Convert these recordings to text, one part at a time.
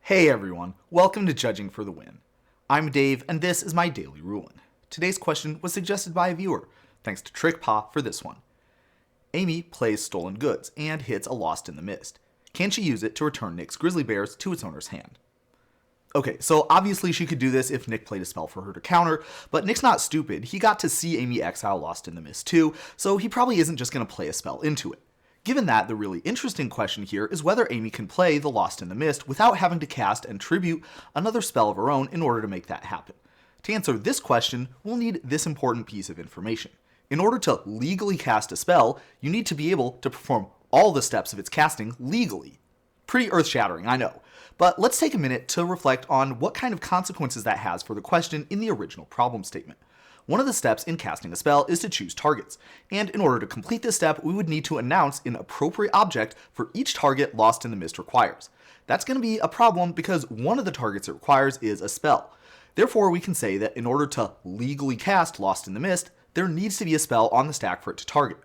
Hey everyone, welcome to Judging for the Win. I'm Dave, and this is my daily ruling. Today's question was suggested by a viewer. Thanks to Telepath for this one. Amy plays stolen goods and hits a Lost in the Mist. Can she use it to return Nick's grizzly bears to its owner's hand? Okay, so obviously she could do this if Nick played a spell for her to counter, but Nick's not stupid. He got to see Amy exile Lost in the Mist too, so he probably isn't just going to play a spell into it. Given that, the really interesting question here is whether Amy can play the Lost in the Mist without having to cast and tribute another spell of her own in order to make that happen. To answer this question, we'll need this important piece of information. In order to legally cast a spell, you need to be able to perform all the steps of its casting legally. Pretty earth-shattering, I know. But let's take a minute to reflect on what kind of consequences that has for the question in the original problem statement. One of the steps in casting a spell is to choose targets, and in order to complete this step, we would need to announce an appropriate object for each target Lost in the Mist requires. That's going to be a problem because one of the targets it requires is a spell. Therefore, we can say that in order to legally cast Lost in the Mist, there needs to be a spell on the stack for it to target.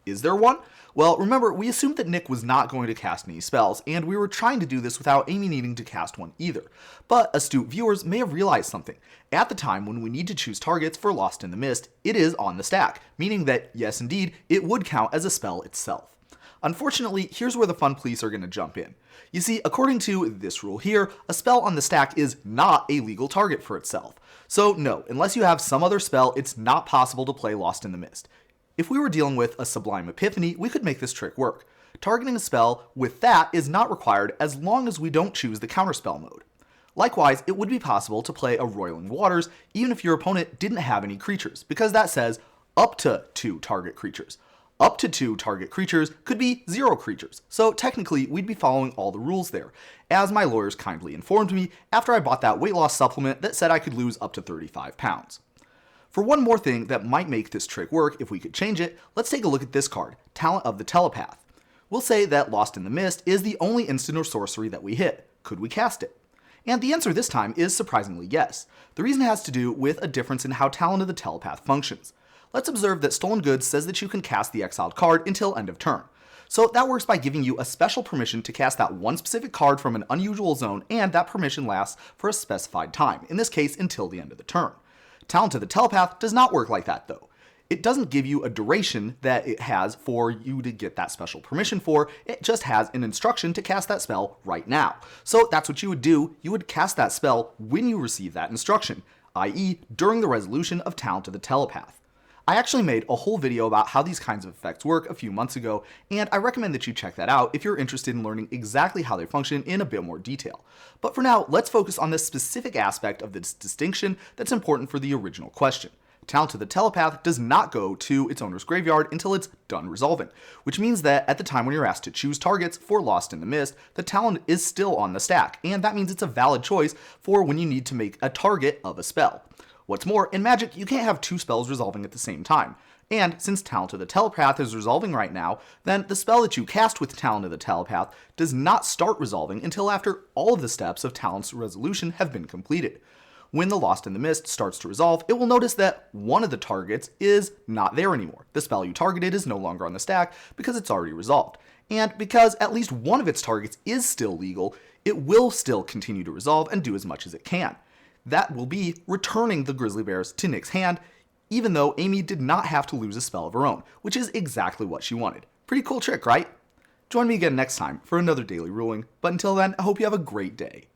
Is there one? Well, remember, we assumed that Nick was not going to cast any spells, and we were trying to do this without Amy needing to cast one either. But astute viewers may have realized something. At the time when we need to choose targets for Lost in the Mist, it is on the stack, meaning that, yes indeed, it would count as a spell itself. Unfortunately, here's where the fun police are going to jump in. You see, according to this rule here, a spell on the stack is not a legal target for itself. So no, unless you have some other spell, it's not possible to play Lost in the Mist. If we were dealing with a Sublime Epiphany, we could make this trick work. Targeting a spell with that is not required as long as we don't choose the counterspell mode. Likewise, it would be possible to play a Roiling Waters even if your opponent didn't have any creatures, because that says up to 2 target creatures. Up to 2 target creatures could be 0 creatures, so technically we'd be following all the rules there, as my lawyers kindly informed me after I bought that weight loss supplement that said I could lose up to 35 pounds. For one more thing that might make this trick work if we could change it, let's take a look at this card, Talent of the Telepath. We'll say that Lost in the Mist is the only instant or sorcery that we hit. Could we cast it? And the answer this time is surprisingly yes. The reason has to do with a difference in how Talent of the Telepath functions. Let's observe that Stolen Goods says that you can cast the exiled card until end of turn. So that works by giving you a special permission to cast that one specific card from an unusual zone, and that permission lasts for a specified time, in this case until the end of the turn. Talent of the Telepath does not work like that though. It doesn't give you a duration that it has for you to get that special permission for, it just has an instruction to cast that spell right now. So that's what you would do, you would cast that spell when you receive that instruction, i.e. during the resolution of Talent of the Telepath. I actually made a whole video about how these kinds of effects work a few months ago, and I recommend that you check that out if you're interested in learning exactly how they function in a bit more detail. But for now, let's focus on this specific aspect of this distinction that's important for the original question. Talent of the Telepath does not go to its owner's graveyard until it's done resolving, which means that at the time when you're asked to choose targets for Lost in the Mist, the talent is still on the stack, and that means it's a valid choice for when you need to make a target of a spell. What's more, in Magic, you can't have 2 spells resolving at the same time. And since Talent of the Telepath is resolving right now, then the spell that you cast with Talent of the Telepath does not start resolving until after all of the steps of Talent's resolution have been completed. When the Lost in the Mist starts to resolve, it will notice that one of the targets is not there anymore. The spell you targeted is no longer on the stack because it's already resolved. And because at least one of its targets is still legal, it will still continue to resolve and do as much as it can. That will be returning the grizzly bears to Nick's hand, even though Amy did not have to lose a spell of her own, which is exactly what she wanted. Pretty cool trick, right? Join me again next time for another daily ruling, but until then, I hope you have a great day.